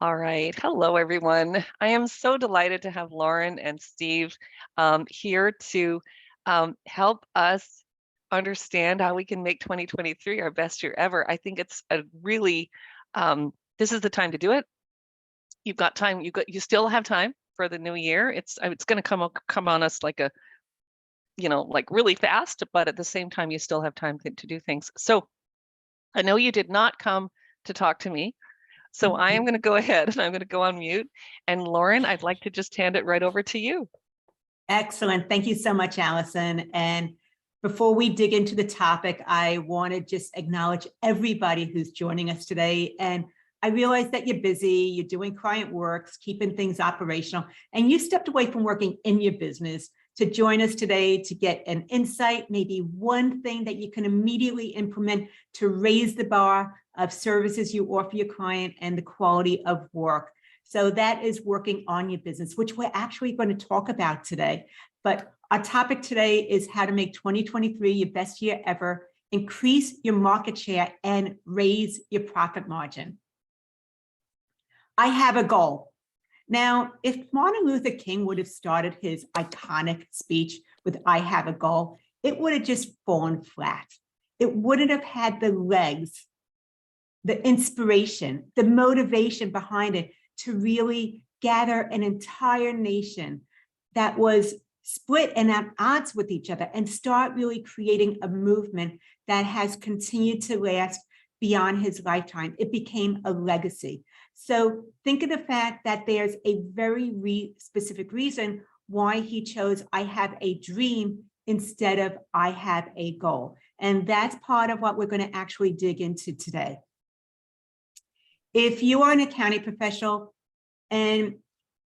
All right. Hello, everyone. I am so delighted to have Lauren and Steve here to help us understand how we can make 2023 our best year ever. I think it's a really, this is the time to do it. You've got time. You still have time for the new year. It's going to come on us like like really fast, but at the same time, you still have time to do things. So I know you did not come to talk to me. So I am going to go ahead and I'm going to go on mute. And Lauren, I'd like to just hand it right over to you. Excellent. Thank you so much, Allison. And before we dig into the topic, I want to just acknowledge everybody who's joining us today. And I realize that you're busy, you're doing client works, keeping things operational, and you stepped away from working in your business to join us today to get an insight, maybe one thing that you can immediately implement to raise the bar of services you offer your client and the quality of work. So that is working on your business, which we're actually going to talk about today. But our topic today is how to make 2023 your best year ever, increase your market share, and raise your profit margin. I have a goal. Now, if Martin Luther King would have started his iconic speech with "I have a goal," it would have just fallen flat. It wouldn't have had the legs, the inspiration, the motivation behind it to really gather an entire nation that was split and at odds with each other and start really creating a movement that has continued to last beyond his lifetime. It became a legacy. So think of the fact that there's a very specific reason why he chose "I have a dream" instead of "I have a goal." And that's part of what we're going to actually dig into today. If you are an accounting professional and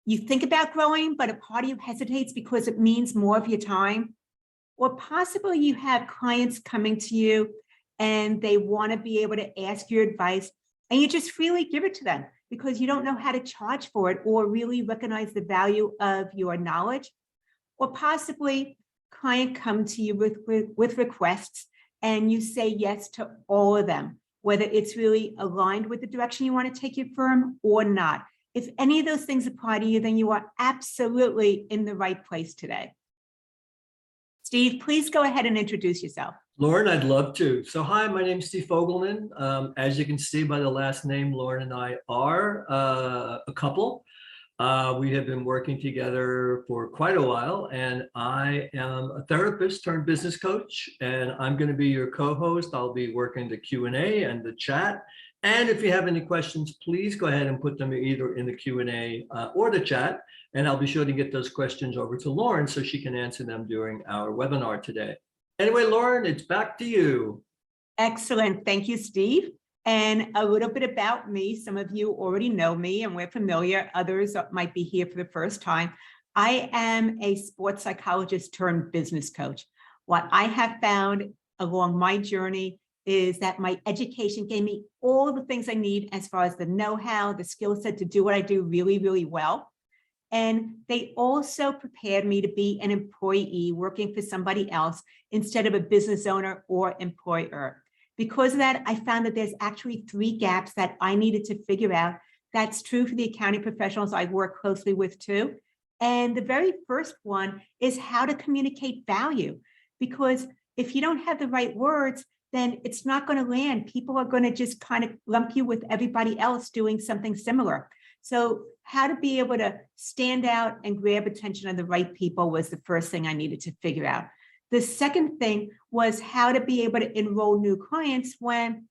you think about growing, but a part of you hesitates because it means more of your time, or possibly you have clients coming to you and they want to be able to ask your advice and you just freely give it to them because you don't know how to charge for it or really recognize the value of your knowledge, or possibly client come to you with requests and you say yes to all of them, whether it's really aligned with the direction you want to take your firm or not. If any of those things apply to you, then you are absolutely in the right place today. Steve, please go ahead and introduce yourself. Lauren, I'd love to. So hi, my name is Steve Fogelman. As you can see by the last name, Lauren and I are a couple. We have been working together for quite a while, and I am a therapist turned business coach, and I'm going to be your co-host. I'll be working the Q&A and the chat. And if you have any questions, please go ahead and put them either in the Q&A or the chat, and I'll be sure to get those questions over to Lauren so she can answer them during our webinar today. Anyway, Lauren, it's back to you. Excellent. Thank you, Steve. And a little bit about me. Some of you already know me and we're familiar. Others might be here for the first time. I am a sports psychologist turned business coach. What I have found along my journey is that my education gave me all the things I need as far as the know-how, the skill set to do what I do really well. And they also prepared me to be an employee working for somebody else instead of a business owner or employer. Because of that, I found that there's actually 3 gaps that I needed to figure out. That's true for the accounting professionals I work closely with too. And the very first one is how to communicate value. Because if you don't have the right words, then it's not going to land. People are going to just kind of lump you with everybody else doing something similar. So how to be able to stand out and grab attention of the right people was the first thing I needed to figure out. The second thing was how to be able to enroll new clients when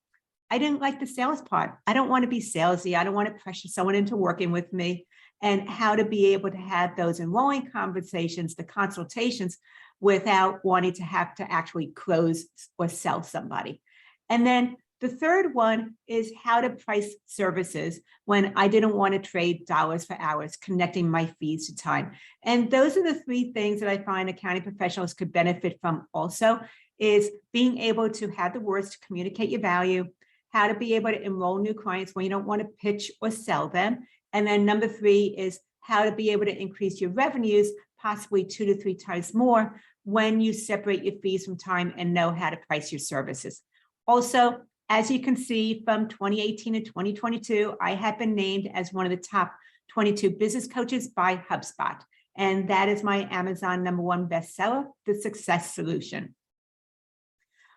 I didn't like the sales part. I don't want to be salesy. I don't want to pressure someone into working with me, and how to be able to have those enrolling conversations, the consultations, without wanting to have to actually close or sell somebody. And then the third one is how to price services when I didn't want to trade dollars for hours, connecting my fees to time. And those are the 3 things that I find accounting professionals could benefit from also, is being able to have the words to communicate your value, how to be able to enroll new clients when you don't want to pitch or sell them. And then number 3 is how to be able to increase your revenues, possibly 2 to 3 times more when you separate your fees from time and know how to price your services. Also, As you can see from 2018 to 2022, I have been named as one of the top 22 business coaches by HubSpot. And that is my Amazon #1 bestseller, The Success Solution.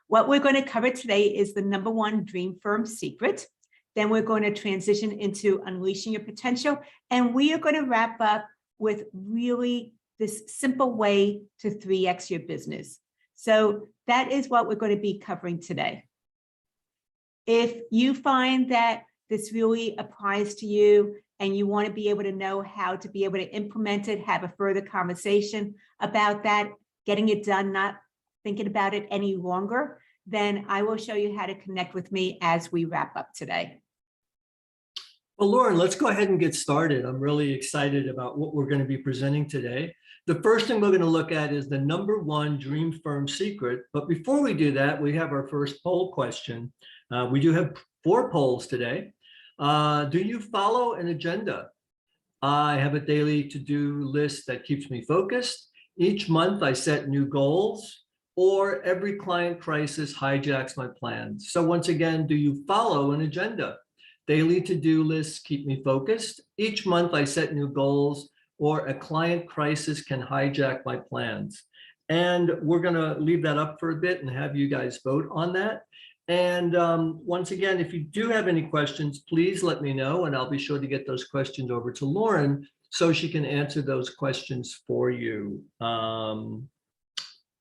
What we're going to cover today is the #1 dream firm secret. Then we're going to transition into unleashing your potential. And we are going to wrap up with really this simple way to 3x your business. So that is what we're going to be covering today. If you find that this really applies to you and you want to be able to know how to be able to implement it, have a further conversation about that, getting it done, not thinking about it any longer, then I will show you how to connect with me as we wrap up today. Well, Lauren, let's go ahead and get started. I'm really excited about what we're going to be presenting today. The first thing we're going to look at is the #1 dream firm secret. But before we do that, we have our first poll question. We do have 4 polls today. Do you follow an agenda? I have a daily to-do list that keeps me focused. Each month I set new goals, or every client crisis hijacks my plans. So once again, do you follow an agenda? Daily to-do lists keep me focused. Each month I set new goals, or a client crisis can hijack my plans. And we're gonna leave that up for a bit and have you guys vote on that. And once again, if you do have any questions, please let me know, and I'll be sure to get those questions over to Lauren so she can answer those questions for you.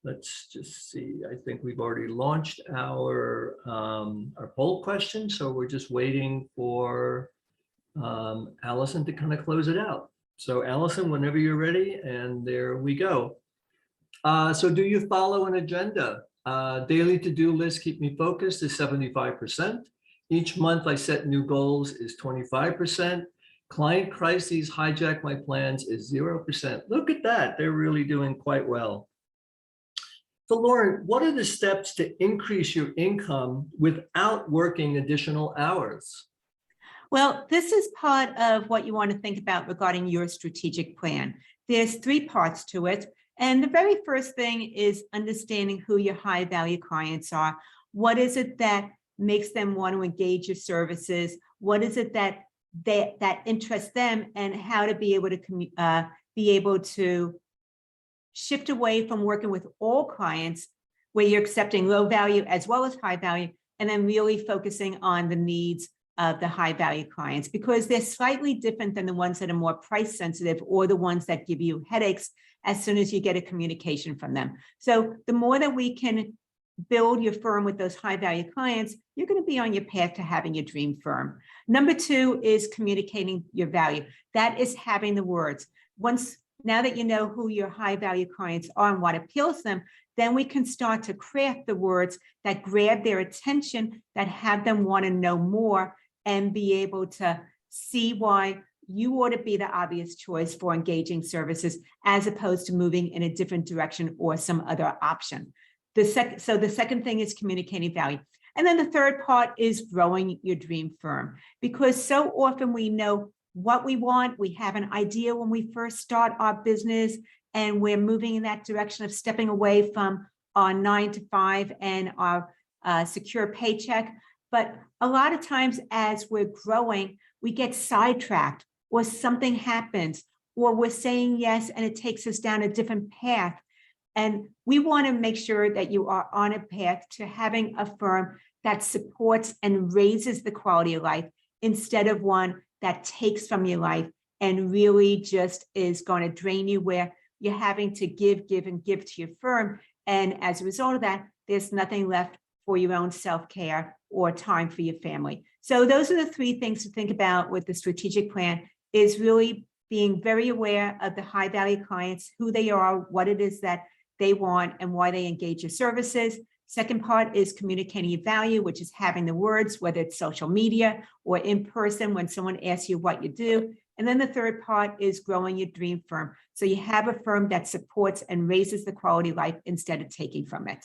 Let's just see. I think we've already launched our poll question, so we're just waiting for Allison to kind of close it out. So Allison, whenever you're ready, and there we go. So do you follow an agenda? Daily to-do list keep me focused is 75%. Each month I set new goals is 25%. Client crises hijack my plans is 0%. Look at that. They're really doing quite well. So Lauren, what are the steps to increase your income without working additional hours? Well, this is part of what you want to think about regarding your strategic plan. There's 3 parts to it. And the very first thing is understanding who your high value clients are. What is it that makes them want to engage your services? What is it that interests them, and how to be able to shift away from working with all clients where you're accepting low value as well as high value, and then really focusing on the needs of the high value clients, because they're slightly different than the ones that are more price sensitive or the ones that give you headaches as soon as you get a communication from them. So the more that we can build your firm with those high value clients, you're going to be on your path to having your dream firm. #2 is communicating your value. That is having the words. Now that you know who your high value clients are and what appeals to them, then we can start to craft the words that grab their attention, that have them want to know more and be able to see why you ought to be the obvious choice for engaging services, as opposed to moving in a different direction or some other option. So the second thing is communicating value. And then the third part is growing your dream firm, because so often we know what we want. We have an idea when we first start our business, and we're moving in that direction of stepping away from our 9 to 5 and our secure paycheck. But a lot of times as we're growing, we get sidetracked, or something happens, or we're saying yes and it takes us down a different path. And we want to make sure that you are on a path to having a firm that supports and raises the quality of life, instead of one that takes from your life and really just is going to drain you, where you're having to give to your firm. And as a result of that, there's nothing left for your own self-care or time for your family. So those are the 3 things to think about with the strategic plan, is really being very aware of the high value clients, who they are, what it is that they want, and why they engage your services. Second part is communicating your value, which is having the words, whether it's social media or in person when someone asks you what you do. And then the third part is growing your dream firm. So you have a firm that supports and raises the quality of life instead of taking from it.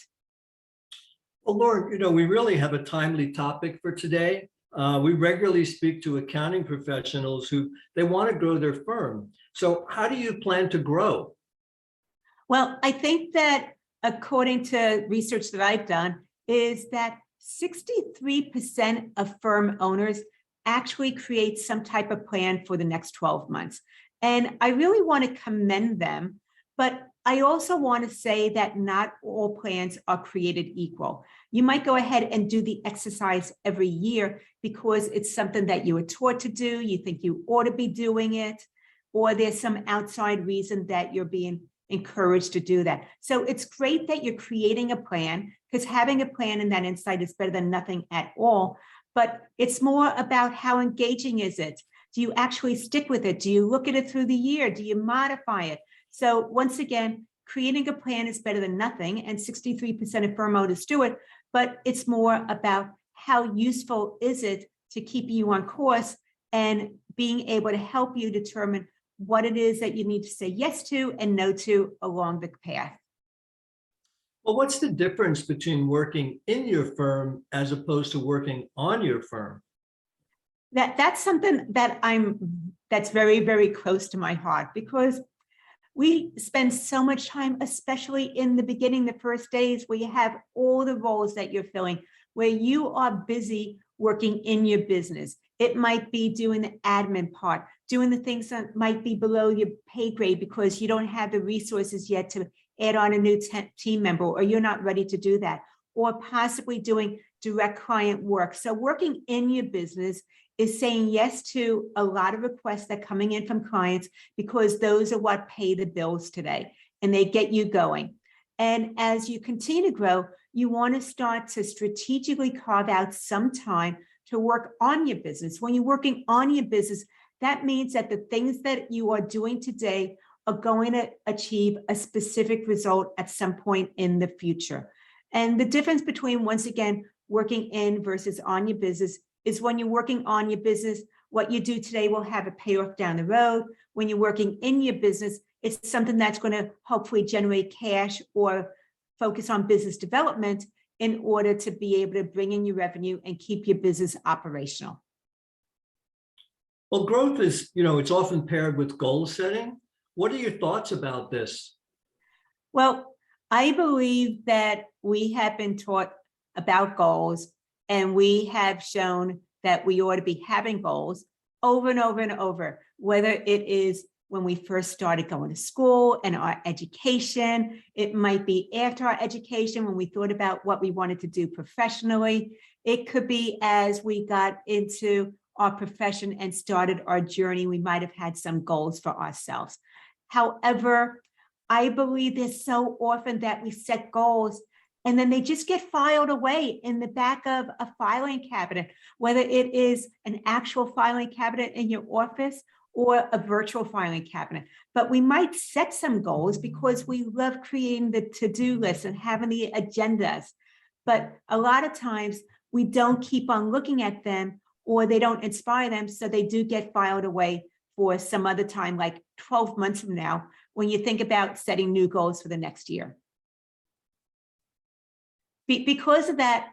Well, Lauren, we really have a timely topic for today. We regularly speak to accounting professionals who they want to grow their firm. So how do you plan to grow? Well, I think that according to research that I've done, is that 63% of firm owners actually create some type of plan for the next 12 months. And I really want to commend them, but I also want to say that not all plans are created equal. You might go ahead and do the exercise every year because it's something that you were taught to do, you think you ought to be doing it, or there's some outside reason that you're being encouraged to do that. So it's great that you're creating a plan, because having a plan and that insight is better than nothing at all. But it's more about how engaging is it? Do you actually stick with it? Do you look at it through the year? Do you modify it? So once again, creating a plan is better than nothing, and 63% of firm owners do it, but it's more about how useful is it to keep you on course and being able to help you determine what it is that you need to say yes to and no to along the path. Well, what's the difference between working in your firm as opposed to working on your firm? That's something that that's very, very close to my heart, because we spend so much time, especially in the beginning, the first days, where you have all the roles that you're filling, where you are busy working in your business. It might be doing the admin part, doing the things that might be below your pay grade because you don't have the resources yet to add on a new team member, or you're not ready to do that, or possibly doing direct client work. So working in your business is saying yes to a lot of requests that are coming in from clients, because those are what pay the bills today and they get you going. And as you continue to grow, you want to start to strategically carve out some time to work on your business. When you're working on your business, that means that the things that you are doing today are going to achieve a specific result at some point in the future. And the difference between, once again, working in versus on your business is when you're working on your business, what you do today will have a payoff down the road. When you're working in your business, it's something that's going to hopefully generate cash or focus on business development in order to be able to bring in your revenue and keep your business operational. Well, growth is, it's often paired with goal setting. What are your thoughts about this? Well, I believe that we have been taught about goals, and we have shown that we ought to be having goals over and over and over, whether it is when we first started going to school and our education, it might be after our education when we thought about what we wanted to do professionally. It could be as we got into our profession and started our journey, we might have had some goals for ourselves. However, I believe there's so often that we set goals and then they just get filed away in the back of a filing cabinet, whether it is an actual filing cabinet in your office or a virtual filing cabinet. But we might set some goals because we love creating the to-do list and having the agendas. But a lot of times we don't keep on looking at them, or they don't inspire them, so they do get filed away for some other time, like 12 months from now, when you think about setting new goals for the next year. Because of that,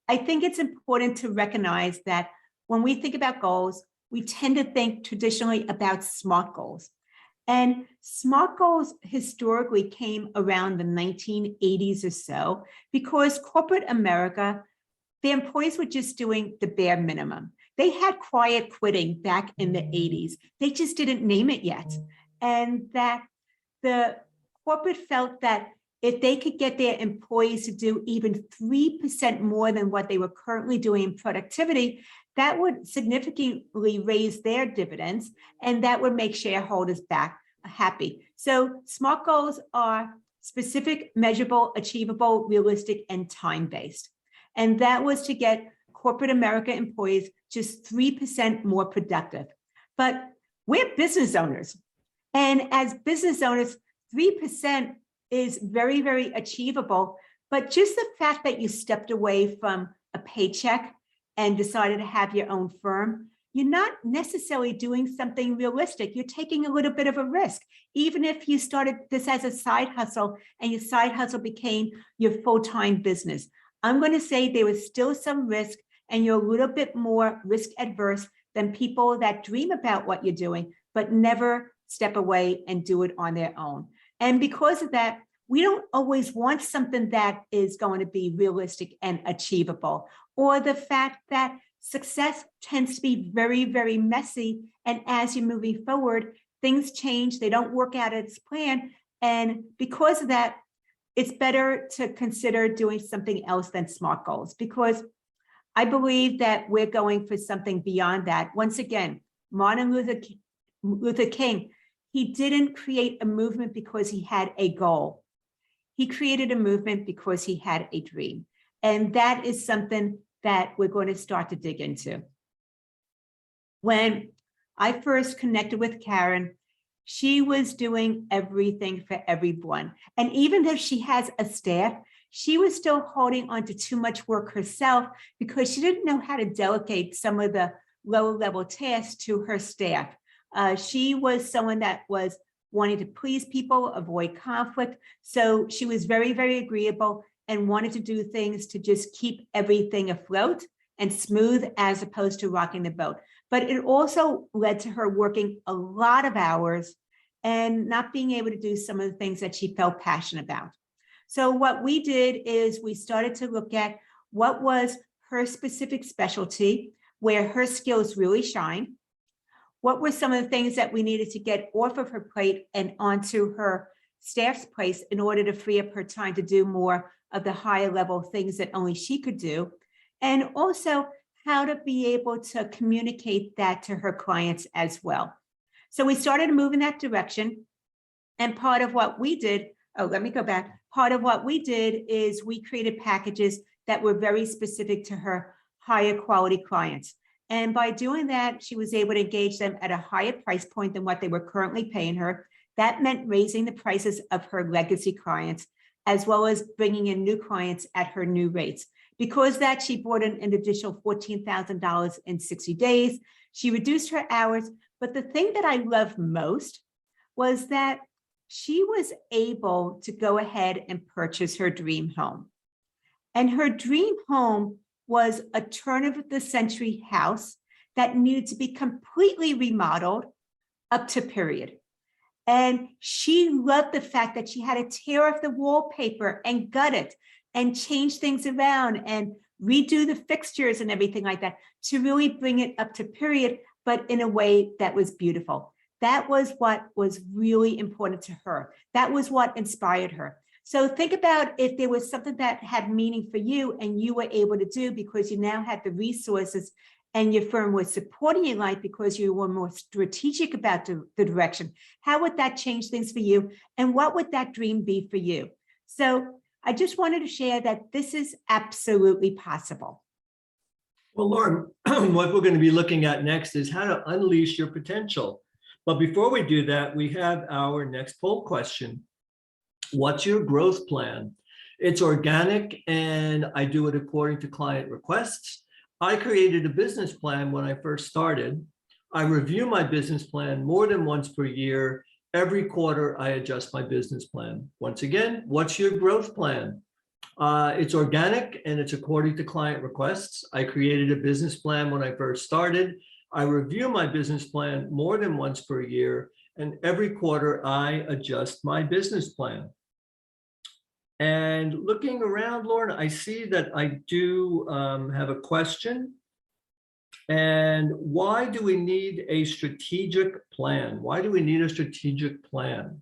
I think it's important to recognize that when we think about goals, we tend to think traditionally about SMART goals. And SMART goals historically came around the 1980s or so, because corporate America, the employees were just doing the bare minimum. They had quiet quitting back in the 80s. They just didn't name it yet. And that the corporate felt that if they could get their employees to do even 3% more than what they were currently doing in productivity, that would significantly raise their dividends, and that would make shareholders back happy. So SMART goals are specific, measurable, achievable, realistic, and time-based. And that was to get corporate America employees just 3% more productive. But we're business owners. And as business owners, 3% is very, very achievable. But just the fact that you stepped away from a paycheck and decided to have your own firm, you're not necessarily doing something realistic. You're taking a little bit of a risk. Even if you started this as a side hustle and your side hustle became your full-time business, I'm going to say there was still some risk, and you're a little bit more risk adverse than people that dream about what you're doing, but never step away and do it on their own. And because of that, we don't always want something that is going to be realistic and achievable, or the fact that success tends to be very, very messy. And as you're moving forward, things change, they don't work out as planned. And because of that, it's better to consider doing something else than SMART goals, because I believe that we're going for something beyond that. Once again, Martin Luther King, he didn't create a movement because he had a goal. He created a movement because he had a dream. And that is something that we're going to start to dig into. When I first connected with Karen, she was doing everything for everyone. And even though she has a staff, she was still holding on to too much work herself because she didn't know how to delegate some of the lower level tasks to her staff. She was someone that was wanting to please people, avoid conflict. So she was very, very agreeable and wanted to do things to just keep everything afloat and smooth as opposed to rocking the boat. But it also led to her working a lot of hours and not being able to do some of the things that she felt passionate about. So what we did is we started to look at what was her specific specialty, where her skills really shine. What were some of the things that we needed to get off of her plate and onto her staff's plate in order to free up her time to do more of the higher level things that only she could do, and also how to be able to communicate that to her clients as well. So we started to move in that direction. And part of what we did, let me go back. Part of what we did is we created packages that were very specific to her higher quality clients. And by doing that, she was able to engage them at a higher price point than what they were currently paying her. That meant raising the prices of her legacy clients, as well as bringing in new clients at her new rates. Because that, she brought in an additional $14,000 in 60 days. She reduced her hours. But the thing that I loved most was that she was able to go ahead and purchase her dream home. And her dream home was a turn of the century house that needed to be completely remodeled up to period. And she loved the fact that she had to tear off the wallpaper and gut it and change things around and redo the fixtures and everything like that to really bring it up to period, but in a way that was beautiful. That was what was really important to her. That was what inspired her. So think about if there was something that had meaning for you and you were able to do because you now had the resources and your firm was supporting your life because you were more strategic about the direction. How would that change things for you? And what would that dream be for you? So I just wanted to share that this is absolutely possible. Well, Lauren, what we're going to be looking at next is how to unleash your potential. But before we do that, we have our next poll question. What's your growth plan? It's organic and I do it according to client requests. I created a business plan when I first started. I review my business plan more than once per year. Every quarter, I adjust my business plan. Once again, what's your growth plan? It's organic and it's according to client requests. I created a business plan when I first started. I review my business plan more than once per year, and every quarter I adjust my business plan. And looking around, Lauren, I see that I do have a question. And why do we need a strategic plan? Why do we need a strategic plan?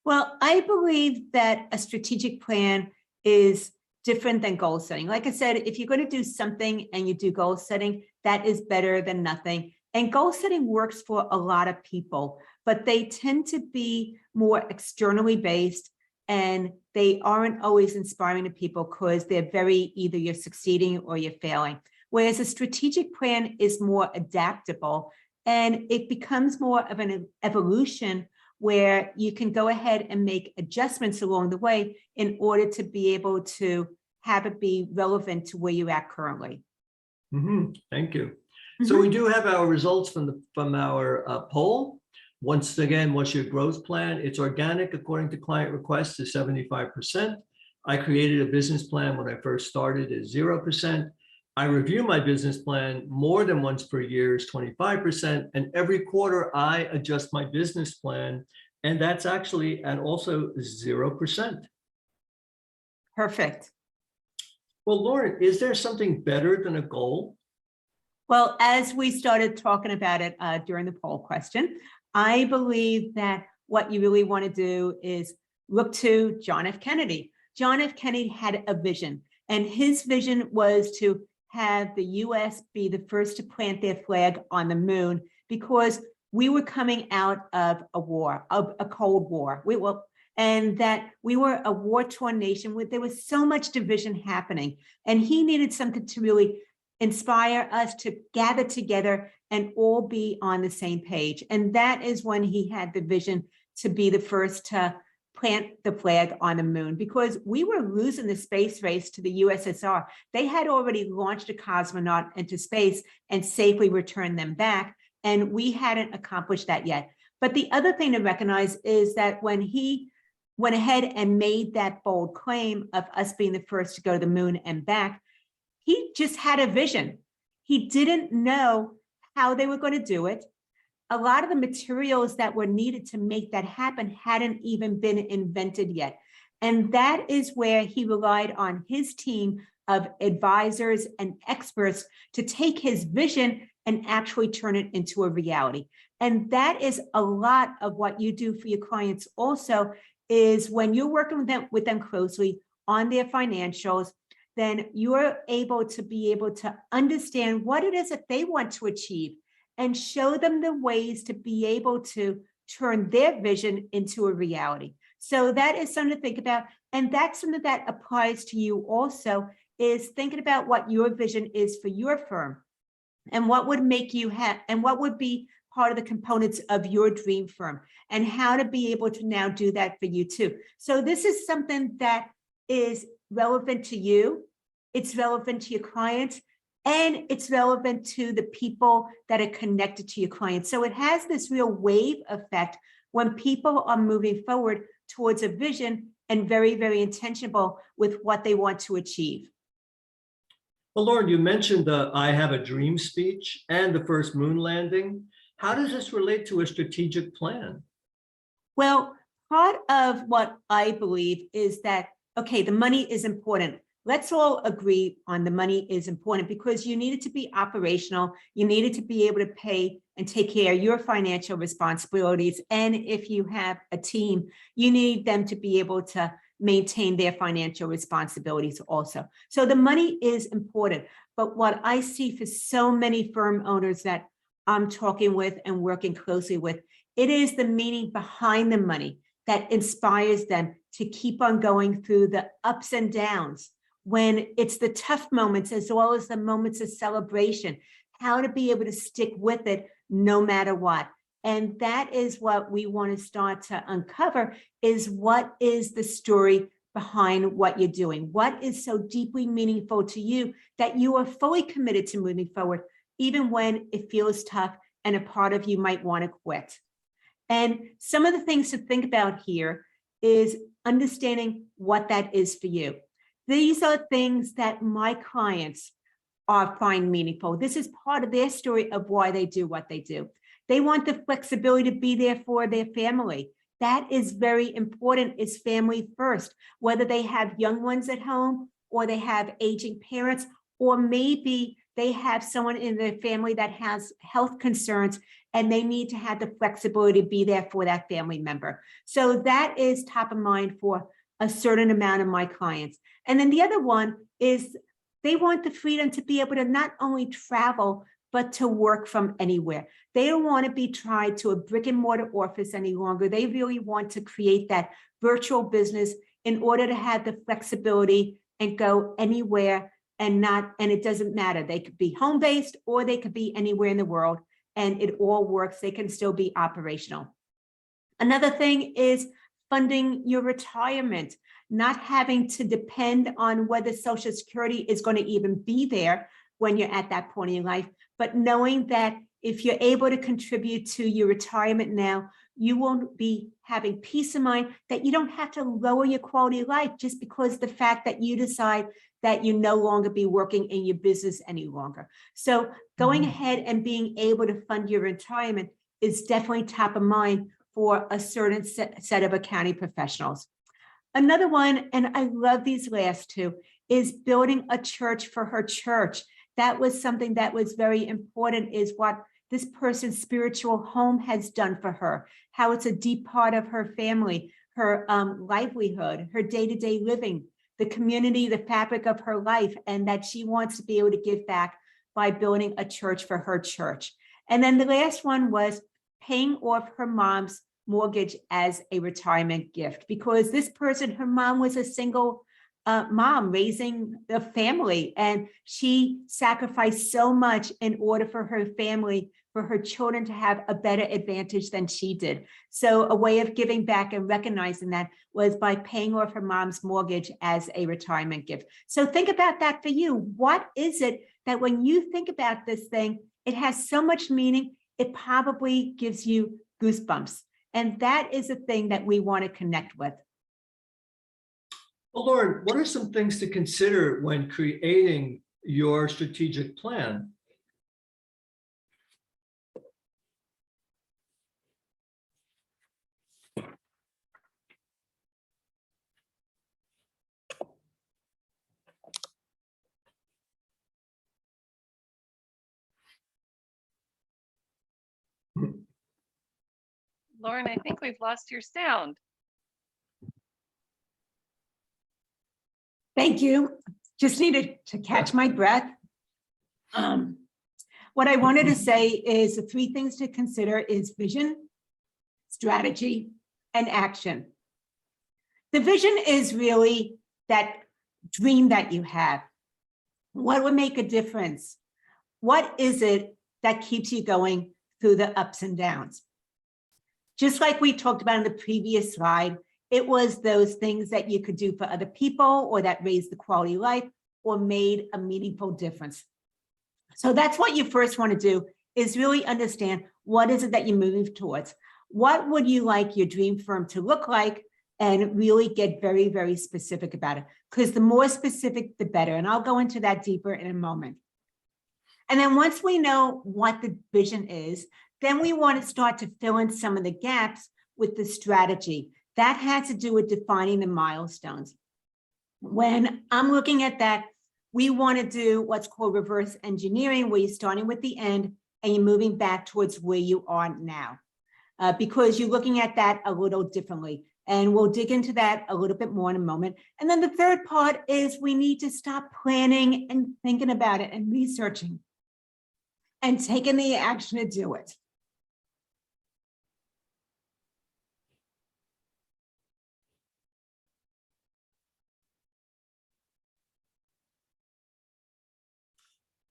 Well, I believe that a strategic plan is different than goal setting. Like I said, if you're going to do something and you do goal setting, that is better than nothing. And goal setting works for a lot of people, but they tend to be more externally based and they aren't always inspiring to people because they're very either you're succeeding or you're failing. Whereas a strategic plan is more adaptable and it becomes more of an evolution where you can go ahead and make adjustments along the way in order to be able to have it be relevant to where you're at currently. Thank you. So we do have our results from our poll. Once again, what's your growth plan? It's organic according to client requests is 75%. I created a business plan when I first started is 0%. I review my business plan more than once per year is 25%. And every quarter I adjust my business plan. And that's actually at also 0%. Perfect. Well, Lauren, is there something better than a goal? Well, as we started talking about it during the poll question, I believe that what you really want to do is look to John F. Kennedy. John F. Kennedy had a vision, and his vision was to have the US be the first to plant their flag on the moon, because we were coming out of a war, of a Cold War. And that we were a war-torn nation where there was so much division happening. And he needed something to really inspire us to gather together and all be on the same page. And that is when he had the vision to be the first to plant the flag on the moon, because we were losing the space race to the USSR. They had already launched a cosmonaut into space and safely returned them back, and we hadn't accomplished that yet. But the other thing to recognize is that when he went ahead and made that bold claim of us being the first to go to the moon and back, he just had a vision. He didn't know how they were going to do it. A lot of the materials that were needed to make that happen hadn't even been invented yet. And that is where he relied on his team of advisors and experts to take his vision and actually turn it into a reality. And that is a lot of what you do for your clients also, is when you're working with them closely on their financials, then you're able to understand what it is that they want to achieve and show them the ways to be able to turn their vision into a reality. So that is something to think about. And that's something that applies to you also, is thinking about what your vision is for your firm and what would make you and what would be part of the components of your dream firm, and how to be able to now do that for you too. So this is something that is relevant to you, it's relevant to your clients, and it's relevant to the people that are connected to your clients. So it has this real wave effect when people are moving forward towards a vision and very, very intentional with what they want to achieve. Well, Lauren, you mentioned the I Have a Dream speech and the first moon landing. How does this relate to a strategic plan? Well, part of what I believe is that, okay, the money is important. Let's all agree on the money is important, because you need it to be operational. You need it to be able to pay and take care of your financial responsibilities. And if you have a team, you need them to be able to maintain their financial responsibilities also. So the money is important. But what I see for so many firm owners that I'm talking with and working closely with, it is the meaning behind the money that inspires them to keep on going through the ups and downs, when it's the tough moments as well as the moments of celebration, how to be able to stick with it no matter what. And that is what we want to start to uncover, is what is the story behind what you're doing? What is so deeply meaningful to you that you are fully committed to moving forward, even when it feels tough and a part of you might want to quit? And some of the things to think about here is understanding what that is for you. These are things that my clients find meaningful. This is part of their story of why they do what they do. They want the flexibility to be there for their family. That is very important, is family first, whether they have young ones at home or they have aging parents, or maybe they have someone in their family that has health concerns and they need to have the flexibility to be there for that family member. So that is top of mind for a certain amount of my clients. And then the other one is they want the freedom to be able to not only travel, but to work from anywhere. They don't want to be tied to a brick and mortar office any longer. They really want to create that virtual business in order to have the flexibility and go anywhere, and it doesn't matter. They could be home-based or they could be anywhere in the world, and it all works. They can still be operational. Another thing is funding your retirement, not having to depend on whether Social Security is going to even be there when you're at that point in your life, but knowing that if you're able to contribute to your retirement now, you won't be having peace of mind that you don't have to lower your quality of life just because the fact that you decide that you no longer be working in your business any longer. So going ahead and being able to fund your retirement is definitely top of mind for a certain set of accounting professionals. Another one, and I love these last two, is building a church for her church. That was something that was very important, is what this person's spiritual home has done for her, how it's a deep part of her family, her livelihood, her day-to-day living, the community, the fabric of her life, and that she wants to be able to give back by building a church for her church. And then the last one was paying off her mom's mortgage as a retirement gift, because this person, her mom was a single mom raising the family, and she sacrificed so much in order for her family, for her children to have a better advantage than she did. So a way of giving back and recognizing that was by paying off her mom's mortgage as a retirement gift. So think about that for you. What is it that when you think about this thing, it has so much meaning, it probably gives you goosebumps. And that is a thing that we want to connect with. Well, Lauren, what are some things to consider when creating your strategic plan? Lauren, I think we've lost your sound. Thank you. Just needed to catch my breath. What I wanted to say is the three things to consider is vision, strategy, and action. The vision is really that dream that you have. What would make a difference? What is it that keeps you going through the ups and downs? Just like we talked about in the previous slide, it was those things that you could do for other people, or that raised the quality of life, or made a meaningful difference. So that's what you first want to do, is really understand what is it that you move towards. What would you like your dream firm to look like? And really get very, very specific about it. Because the more specific, the better. And I'll go into that deeper in a moment. And then once we know what the vision is, then we want to start to fill in some of the gaps with the strategy. That has to do with defining the milestones. When I'm looking at that, we want to do what's called reverse engineering, where you're starting with the end and you're moving back towards where you are now, because you're looking at that a little differently. And we'll dig into that a little bit more in a moment. And then the third part is we need to stop planning and thinking about it and researching and taking the action to do it.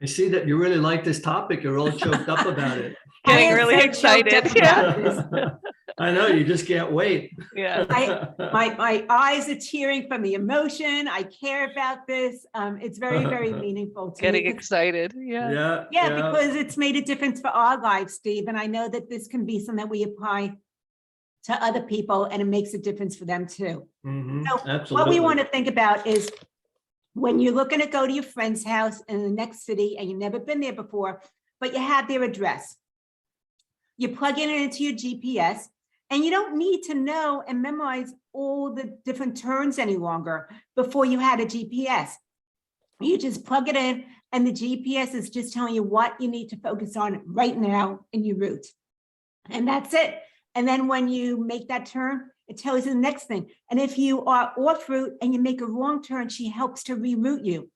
I see that you really like this topic. You're all choked up about it. Getting really excited. Yeah. I know, you just can't wait. Yeah. My eyes are tearing from the emotion. I care about this. It's very, very meaningful to Getting me. excited. Yeah. Yeah, because it's made a difference for our lives, Steve. And I know that this can be something that we apply to other people, and it makes a difference for them too. Mhm, So absolutely. what we want to think about is when you're looking to go to your friend's house in the next city and you've never been there before, but you have their address. You plug it into your GPS, and you don't need to know and memorize all the different turns any longer before you had a GPS. You just plug it in, and the GPS is just telling you what you need to focus on right now in your route. And that's it. And then when you make that turn, it tells you the next thing. And if you are off route and you make a wrong turn, she helps to reroute you.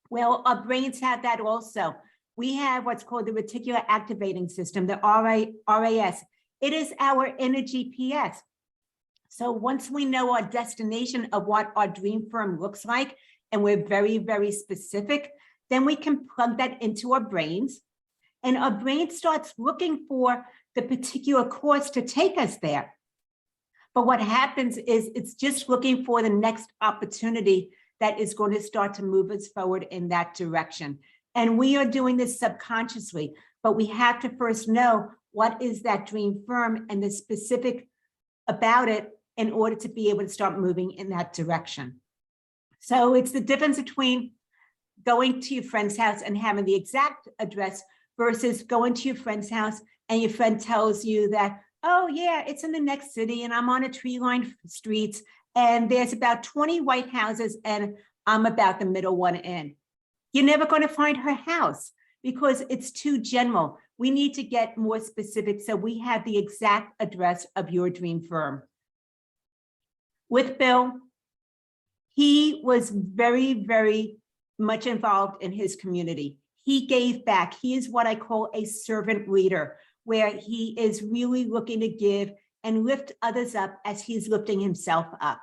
Well, our brains have that also. We have what's called the reticular activating system, the RAS. It is our inner GPS. So once we know our destination of what our dream firm looks like, and we're very, very specific, then we can plug that into our brains. And our brain starts looking for the particular course to take us there. But what happens is it's just looking for the next opportunity that is going to start to move us forward in that direction. And we are doing this subconsciously, but we have to first know what is that dream firm and the specific about it in order to be able to start moving in that direction. So it's the difference between going to your friend's house and having the exact address versus going to your friend's house and your friend tells you that, oh yeah, it's in the next city and I'm on a tree-lined streets and there's about 20 white houses, and I'm about the middle one in. You're never going to find her house because it's too general. We need to get more specific so we have the exact address of your dream firm. With Bill, he was very, very much involved in his community. He gave back. He is what I call a servant leader, where he is really looking to give and lift others up as he's lifting himself up.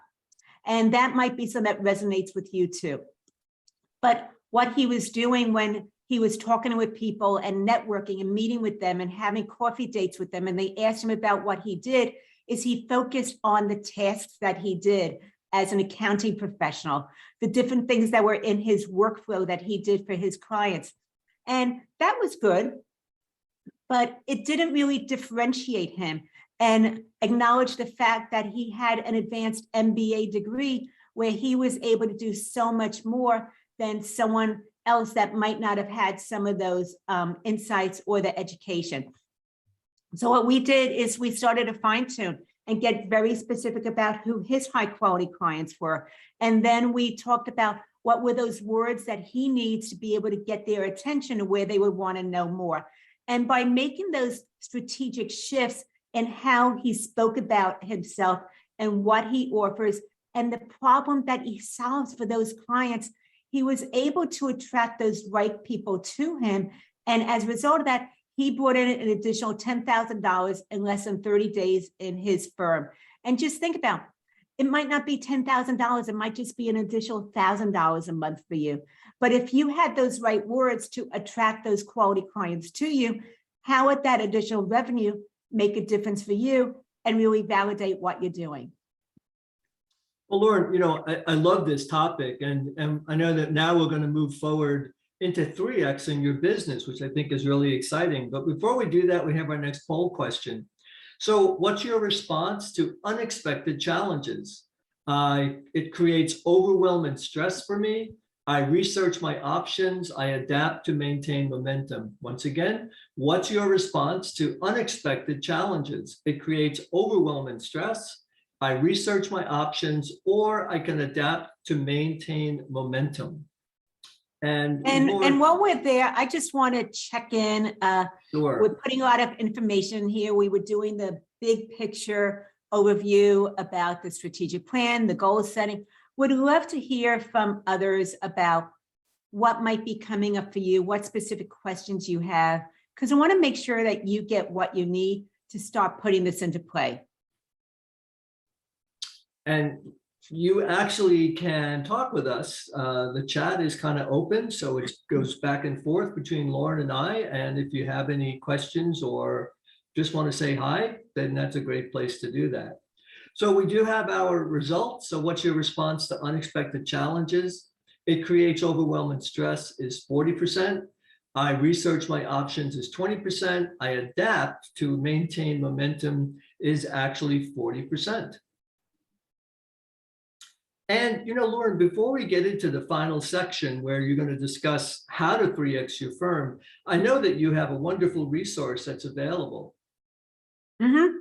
And that might be something that resonates with you too. But what he was doing when he was talking with people and networking and meeting with them and having coffee dates with them, and they asked him about what he did, is he focused on the tasks that he did as an accounting professional, the different things that were in his workflow that he did for his clients. And that was good, but it didn't really differentiate him and acknowledge the fact that he had an advanced MBA degree where he was able to do so much more than someone else that might not have had some of those insights or the education. So what we did is we started to fine tune and get very specific about who his high quality clients were. And then we talked about what were those words that he needs to be able to get their attention to where they would want to know more. And by making those strategic shifts in how he spoke about himself and what he offers and the problem that he solves for those clients, he was able to attract those right people to him. And as a result of that, he brought in an additional $10,000 in less than 30 days in his firm. And just think about it. It might not be $10,000. It might just be an additional $1,000 a month for you. But if you had those right words to attract those quality clients to you, how would that additional revenue make a difference for you and really validate what you're doing? Well, Lauren, I love this topic, and I know that now we're going to move forward into 3Xing your business, which I think is really exciting. But before we do that, we have our next poll question. So what's your response to unexpected challenges? It creates overwhelming stress for me. I research my options. I adapt to maintain momentum. Once again, what's your response to unexpected challenges? It creates overwhelming stress. I research my options, or I can adapt to maintain momentum. And while we're there, I just want to check in. Sure. We're putting a lot of information here. We were doing the big picture overview about the strategic plan, the goal setting. Would love to hear from others about what might be coming up for you, what specific questions you have, because I want to make sure that you get what you need to start putting this into play. And you actually can talk with us. The chat is kind of open, so it goes back and forth between Lauren and I. And if you have any questions or just want to say hi, then that's a great place to do that. So we do have our results. So what's your response to unexpected challenges? It creates overwhelming stress is 40%. I research my options is 20%. I adapt to maintain momentum is actually 40%. And, Lauren, before we get into the final section where you're going to discuss how to 3X your firm, I know that you have a wonderful resource that's available. Mm-hmm.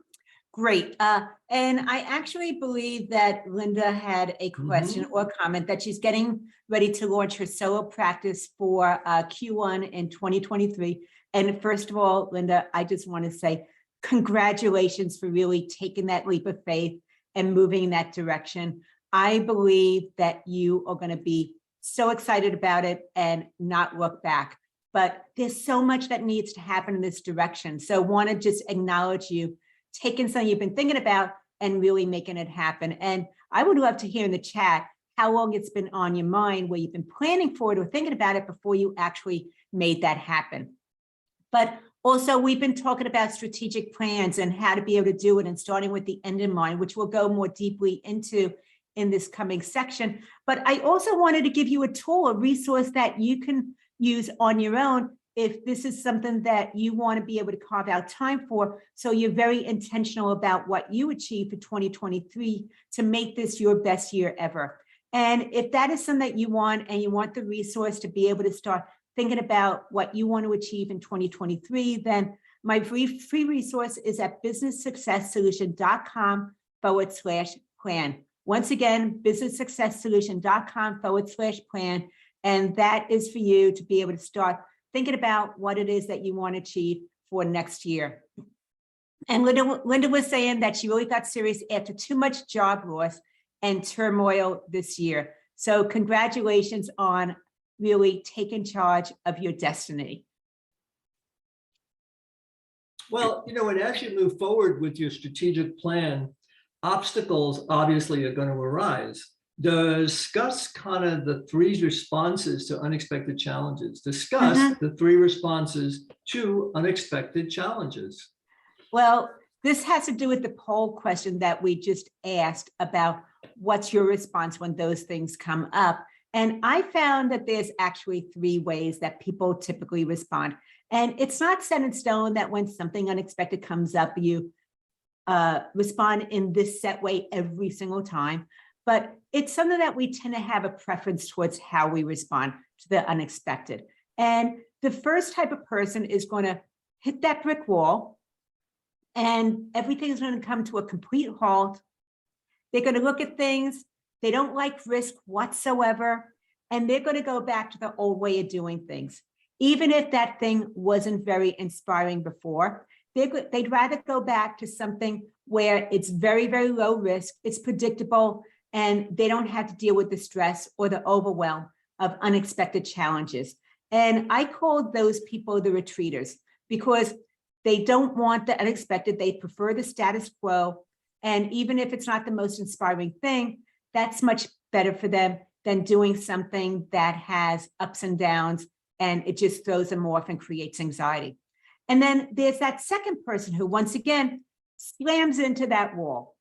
Great. And I actually believe that Linda had a question or comment that she's getting ready to launch her solo practice for Q1 in 2023. And first of all, Linda, I just want to say congratulations for really taking that leap of faith and moving in that direction. I believe that you are going to be so excited about it and not look back. But there's so much that needs to happen in this direction. So I want to just acknowledge you taking something you've been thinking about and really making it happen. And I would love to hear in the chat how long it's been on your mind, where you've been planning for it or thinking about it before you actually made that happen. But also, we've been talking about strategic plans and how to be able to do it, and starting with the end in mind, which we'll go more deeply into in this coming section. But I also wanted to give you a tool, a resource that you can use on your own if this is something that you want to be able to carve out time for. So you're very intentional about what you achieve for 2023 to make this your best year ever. And if that is something that you want, and you want the resource to be able to start thinking about what you want to achieve in 2023, then my free resource is at businesssuccesssolution.com/plan. Once again, businesssuccesssolution.com/plan. And that is for you to be able to start thinking about what it is that you want to achieve for next year. And Linda was saying that she really got serious after too much job loss and turmoil this year. So congratulations on really taking charge of your destiny. Well, and as you move forward with your strategic plan, obstacles obviously are going to arise. Discuss kind of the 3 responses to unexpected challenges. Discuss the 3 responses to unexpected challenges. Well, this has to do with the poll question that we just asked about what's your response when those things come up. And I found that there's actually 3 ways that people typically respond. And it's not set in stone that when something unexpected comes up, you respond in this set way every single time. But it's something that we tend to have a preference towards how we respond to the unexpected. And the first type of person is going to hit that brick wall, and everything is going to come to a complete halt. They're going to look at things. They don't like risk whatsoever. And they're going to go back to the old way of doing things. Even if that thing wasn't very inspiring before, they'd rather go back to something where it's very, very low risk, it's predictable, and they don't have to deal with the stress or the overwhelm of unexpected challenges. And I call those people the retreaters because they don't want the unexpected. They prefer the status quo. And even if it's not the most inspiring thing, that's much better for them than doing something that has ups and downs and it just throws them off and creates anxiety. And then there's that second person who, once again, slams into that wall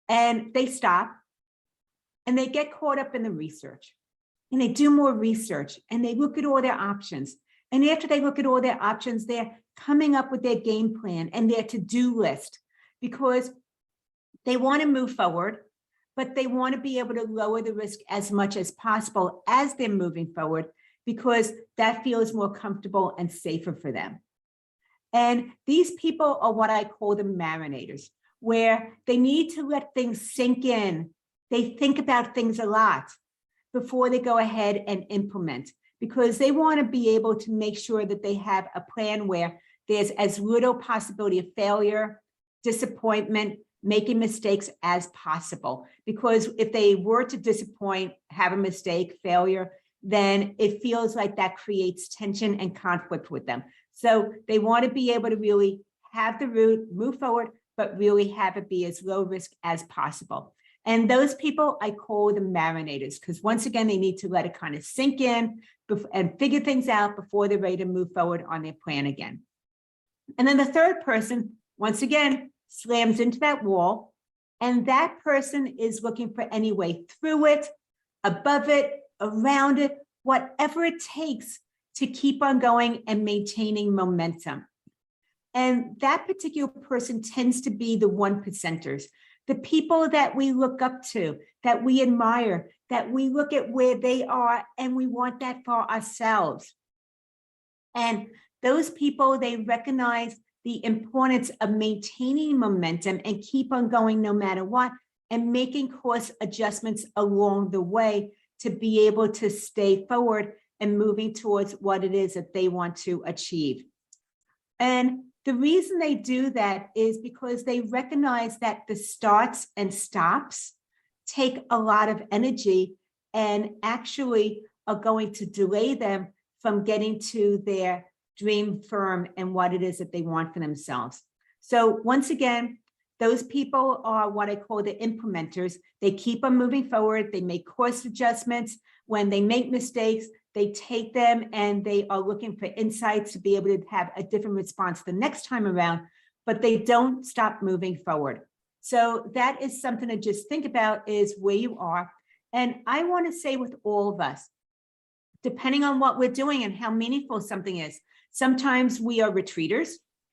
and they stop and they get caught up in the research and they do more research and they look at all their options. And after they look at all their options, they're coming up with their game plan and their to-do list because they want to move forward, but they want to be able to lower the risk as much as possible as they're moving forward because that feels more comfortable and safer for them. And these people are what I call the marinators, where they need to let things sink in. They think about things a lot before they go ahead and implement, because they want to be able to make sure that they have a plan where there's as little possibility of failure, disappointment, making mistakes as possible. Because if they were to disappoint, have a mistake, failure, then it feels like that creates tension and conflict with them. So they want to be able to really have the route, move forward, but really have it be as low risk as possible. And those people I call the marinators, because once again, they need to let it kind of sink in and figure things out before they're ready to move forward on their plan again. And then the third person, once again, slams into that wall. And that person is looking for any way through it, above it, around it, whatever it takes to keep on going and maintaining momentum. And that particular person tends to be the 1%ers, the people that we look up to, that we admire, that we look at where they are and we want that for ourselves. And those people, they recognize the importance of maintaining momentum and keep on going no matter what, and making course adjustments along the way to be able to stay forward and moving towards what it is that they want to achieve. And the reason they do that is because they recognize that the starts and stops take a lot of energy and actually are going to delay them from getting to their dream firm and what it is that they want for themselves. So once again, those people are what I call the implementers. They keep on moving forward. They make course adjustments. When they make mistakes, they take them and they are looking for insights to be able to have a different response the next time around, but they don't stop moving forward. So that is something to just think about, is where you are. And I want to say with all of us, depending on what we're doing and how meaningful something is, sometimes we are retreaters,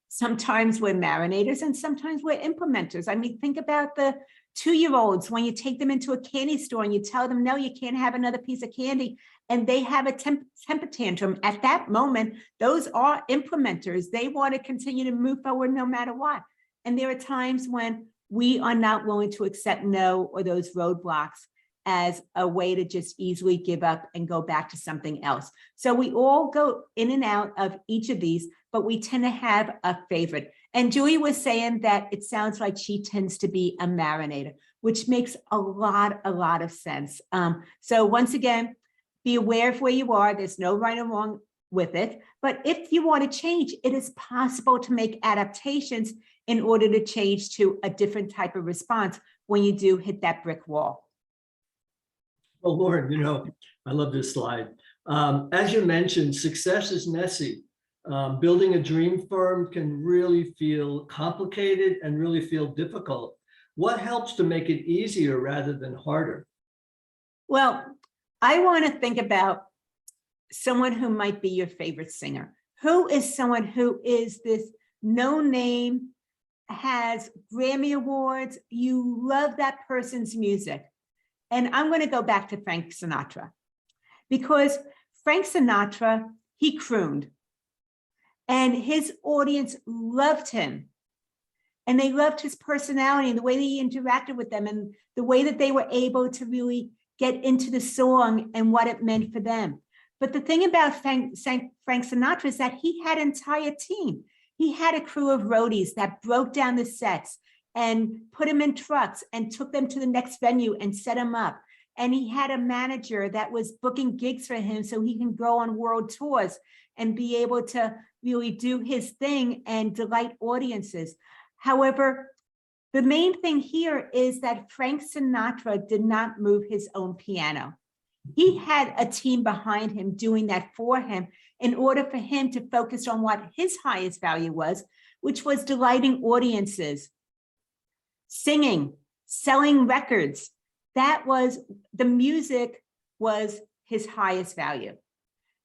sometimes we're marinators, and sometimes we're implementers. I mean, think about the 2-year-olds when you take them into a candy store and you tell them, no, you can't have another piece of candy, and they have a temper tantrum. At that moment, those are implementers. They want to continue to move forward no matter what. And there are times when we are not willing to accept no or those roadblocks as a way to just easily give up and go back to something else. So we all go in and out of each of these, but we tend to have a favorite. And Julie was saying that it sounds like she tends to be a marinator, which makes a lot of sense. So once again, be aware of where you are. There's no right or wrong with it. But if you want to change, it is possible to make adaptations in order to change to a different type of response when you do hit that brick wall. Well, Lauren, you know, I love this slide. As you mentioned, success is messy. Building a dream firm can really feel complicated and really feel difficult. What helps to make it easier rather than harder? Well, I want to think about someone who might be your favorite singer. Who is someone who is this no name, has Grammy Awards, you love that person's music. And I'm going to go back to Frank Sinatra, because Frank Sinatra, he crooned and his audience loved him. And they loved his personality and the way that he interacted with them and the way that they were able to really get into the song and what it meant for them. But the thing about Frank Sinatra is that he had an entire team. He had a crew of roadies that broke down the sets and put them in trucks and took them to the next venue and set them up. And he had a manager that was booking gigs for him so he can go on world tours and be able to really do his thing and delight audiences. However, the main thing here is that Frank Sinatra did not move his own piano. He had a team behind him doing that for him in order for him to focus on what his highest value was, which was delighting audiences, singing, selling records. That was, the music was his highest value.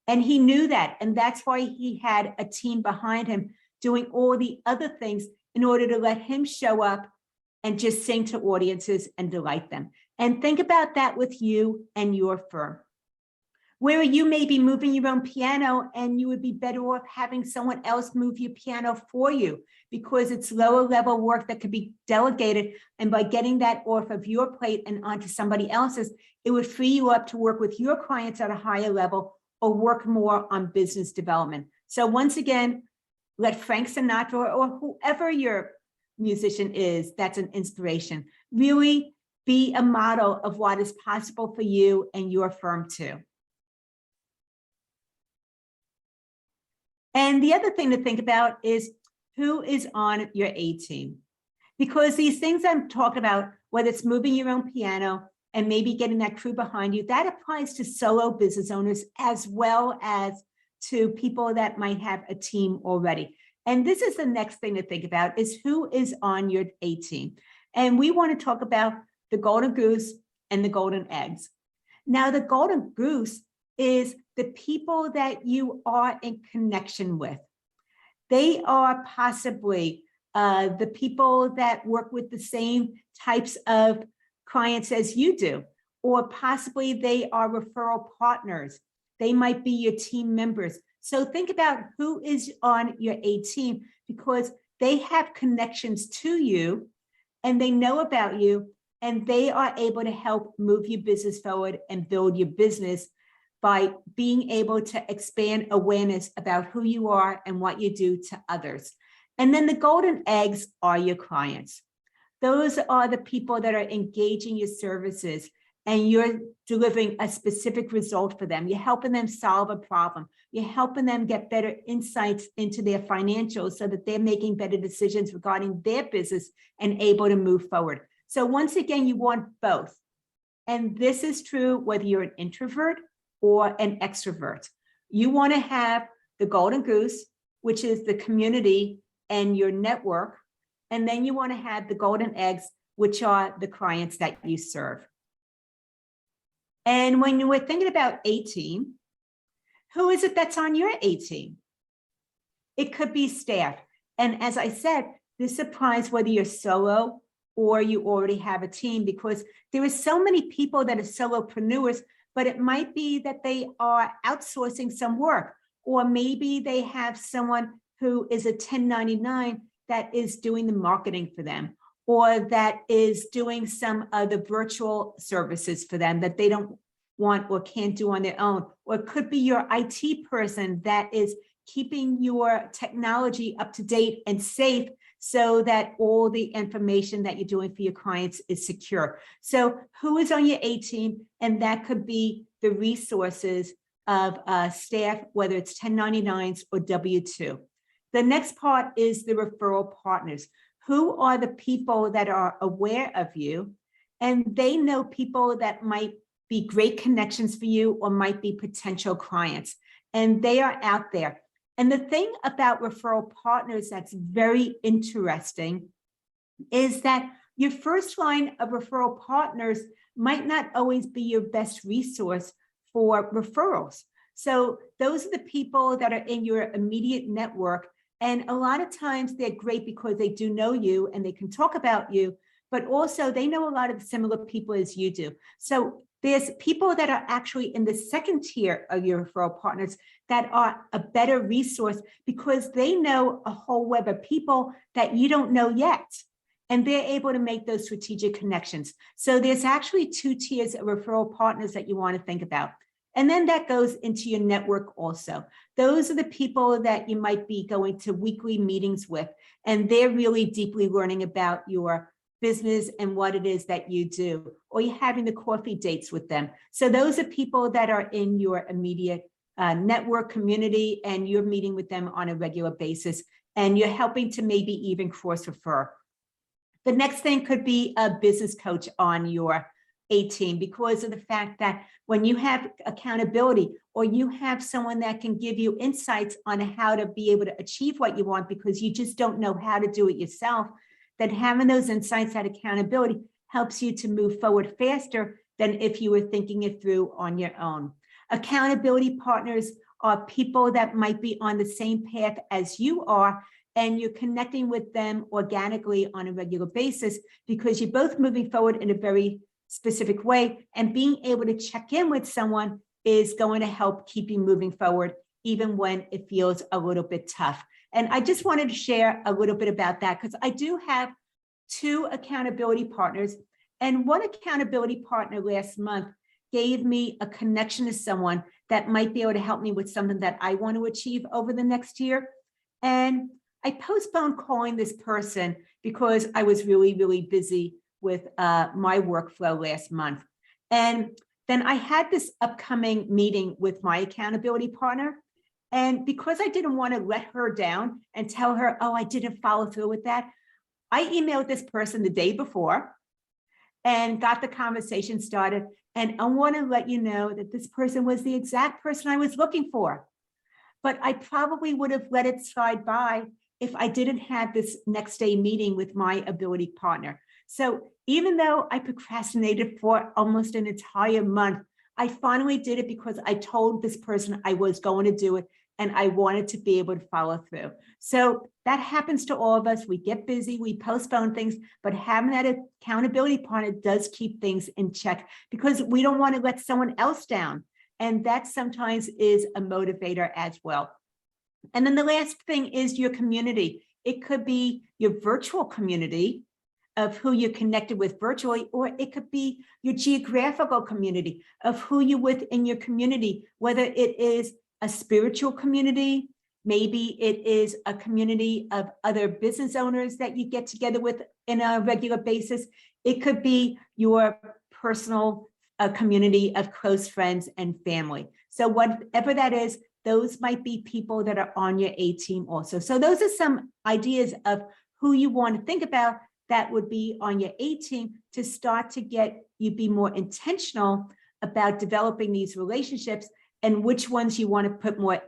And he knew that. And that's why he had a team behind him doing all the other things in order to let him show up and just sing to audiences and delight them. And think about that with you and your firm, where you may be moving your own piano and you would be better off having someone else move your piano for you because it's lower level work that could be delegated. And by getting that off of your plate and onto somebody else's, it would free you up to work with your clients at a higher level or work more on business development. So once again, let Frank Sinatra or whoever your musician is, that's an inspiration, really be a model of what is possible for you and your firm too. And the other thing to think about is who is on your A team. Because these things I'm talking about, whether it's moving your own piano and maybe getting that crew behind you, that applies to solo business owners as well as to people that might have a team already. And this is the next thing to think about is who is on your A team. And we want to talk about the golden goose and the golden eggs. Now, the golden goose is the people that you are in connection with. They are possibly the people that work with the same types of clients as you do, or possibly they are referral partners. They might be your team members. So think about who is on your A team because they have connections to you and they know about you and they are able to help move your business forward and build your business by being able to expand awareness about who you are and what you do to others. And then the golden eggs are your clients. Those are the people that are engaging your services and you're delivering a specific result for them. You're helping them solve a problem. You're helping them get better insights into their financials so that they're making better decisions regarding their business and able to move forward. So once again, you want both. And this is true whether you're an introvert or an extrovert. You want to have the golden goose, which is the community and your network. And then you want to have the golden eggs, which are the clients that you serve. And when we're thinking about A team, who is it that's on your A team? It could be staff. And as I said, this applies whether you're solo or you already have a team, because there are so many people that are solopreneurs, but it might be that they are outsourcing some work, or maybe they have someone who is a 1099 that is doing the marketing for them, or that is doing some of the virtual services for them that they don't want or can't do on their own. Or it could be your IT person that is keeping your technology up to date and safe so that all the information that you're doing for your clients is secure. So who is on your A team? And that could be the resources of staff, whether it's 1099s or W-2. The next part is the referral partners. Who are the people that are aware of you and they know people that might be great connections for you or might be potential clients, and they are out there. And the thing about referral partners that's very interesting is that your first line of referral partners might not always be your best resource for referrals. So those are the people that are in your immediate network. And a lot of times they're great because they do know you and they can talk about you, but also they know a lot of similar people as you do. So there's people that are actually in the second tier of your referral partners that are a better resource because they know a whole web of people that you don't know yet. And they're able to make those strategic connections. So there's actually two tiers of referral partners that you want to think about. And then that goes into your network also. Those are the people that you might be going to weekly meetings with, and they're really deeply learning about your business and what it is that you do, or you're having the coffee dates with them. So those are people that are in your immediate network community, and you're meeting with them on a regular basis, and you're helping to maybe even cross refer. The next thing could be a business coach on your A team, because of the fact that when you have accountability or you have someone that can give you insights on how to be able to achieve what you want because you just don't know how to do it yourself, that having those insights, that accountability helps you to move forward faster than if you were thinking it through on your own. Accountability partners are people that might be on the same path as you are, and you're connecting with them organically on a regular basis because you're both moving forward in a very specific way, and being able to check in with someone is going to help keep you moving forward even when it feels a little bit tough. And I just wanted to share a little bit about that because I do have two accountability partners, and one accountability partner last month gave me a connection to someone that might be able to help me with something that I want to achieve over the next year. And I postponed calling this person because I was really, really busy with my workflow last month. And then I had this upcoming meeting with my accountability partner. And because I didn't want to let her down and tell her, oh, I didn't follow through with that, I emailed this person the day before and got the conversation started. And I want to let you know that this person was the exact person I was looking for. But I probably would have let it slide by if I didn't have this next day meeting with my ability partner. So even though I procrastinated for almost an entire month, I finally did it because I told this person I was going to do it and I wanted to be able to follow through. So that happens to all of us. We get busy, we postpone things, but having that accountability partner does keep things in check because we don't want to let someone else down. And that sometimes is a motivator as well. And then the last thing is your community. It could be your virtual community of who you're connected with virtually, or it could be your geographical community of who you're with in your community, whether it is a spiritual community, maybe it is a community of other business owners that you get together with in a regular basis. It could be your personal community of close friends and family. So whatever that is, those might be people that are on your A team also. So those are some ideas of who you want to think about that would be on your A team to start to get you be more intentional about developing these relationships and which ones you want to put more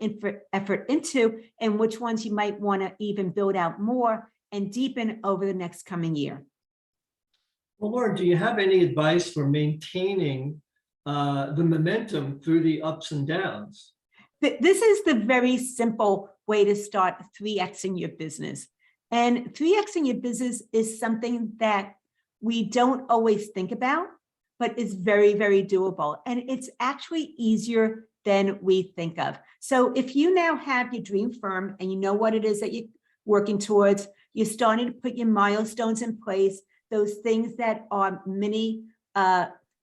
effort into and which ones you might want to even build out more and deepen over the next coming year. Well, Lauren, do you have any advice for maintaining the momentum through the ups and downs? This is the very simple way to start 3Xing your business. And 3Xing your business is something that we don't always think about, but is very, very doable. And it's actually easier than we think of. So if you now have your dream firm and you know what it is that you working towards. You're starting to put your milestones in place, those things that are mini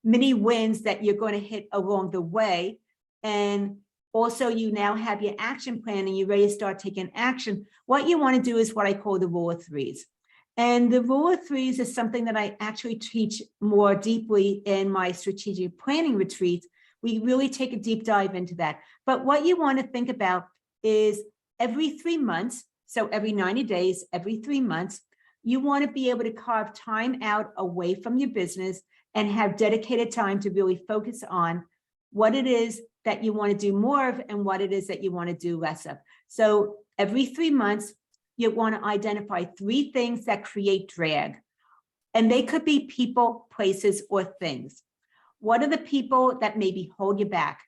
wins that you're going to hit along the way. And also you now have your action plan and you're ready to start taking action. What you want to do is what I call the rule of threes. And the rule of threes is something that I actually teach more deeply in my strategic planning retreats. We really take a deep dive into that. But what you want to think about is every 3 months, so every 90 days, every 3 months, you want to be able to carve time out away from your business and have dedicated time to really focus on what it is that you want to do more of and what it is that you want to do less of. So every 3 months, you want to identify 3 things that create drag. And they could be people, places, or things. What are the people that maybe hold you back?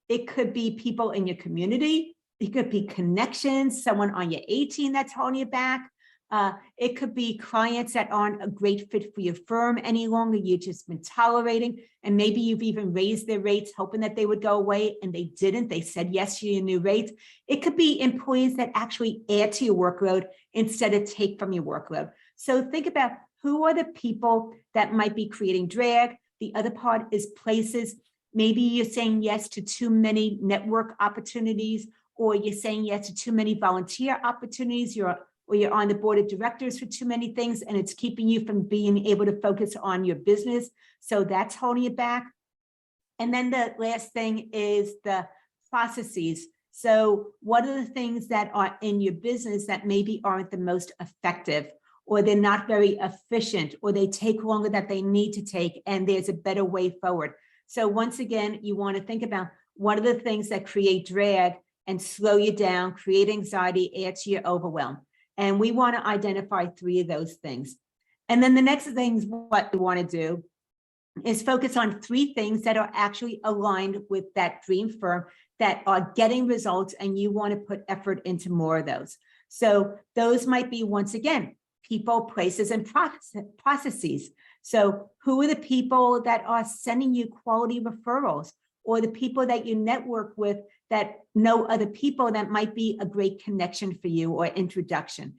It could be people in your community. It could be connections, someone on your A team that's holding you back. It could be clients that aren't a great fit for your firm any longer. You've just been tolerating, and maybe you've even raised their rates, hoping that they would go away, and they didn't. They said yes to your new rates. It could be employees that actually add to your workload instead of take from your workload. So think about who are the people that might be creating drag. The other part is places. Maybe you're saying yes to too many network opportunities, or you're saying yes to too many volunteer opportunities. Or you're on the board of directors for too many things, and it's keeping you from being able to focus on your business. So that's holding you back. And then the last thing is the processes. So what are the things that are in your business that maybe aren't the most effective, or they're not very efficient, or they take longer than they need to take, and there's a better way forward. So once again, you want to think about what are the things that create drag and slow you down, create anxiety, add to your overwhelm. And we want to identify 3 of those things. And then the next thing, what we want to do is focus on 3 things that are actually aligned with that dream firm, that are getting results, and you want to put effort into more of those. So those might be, once again, people, places, and processes. So who are the people that are sending you quality referrals, or the people that you network with that know other people that might be a great connection for you or introduction.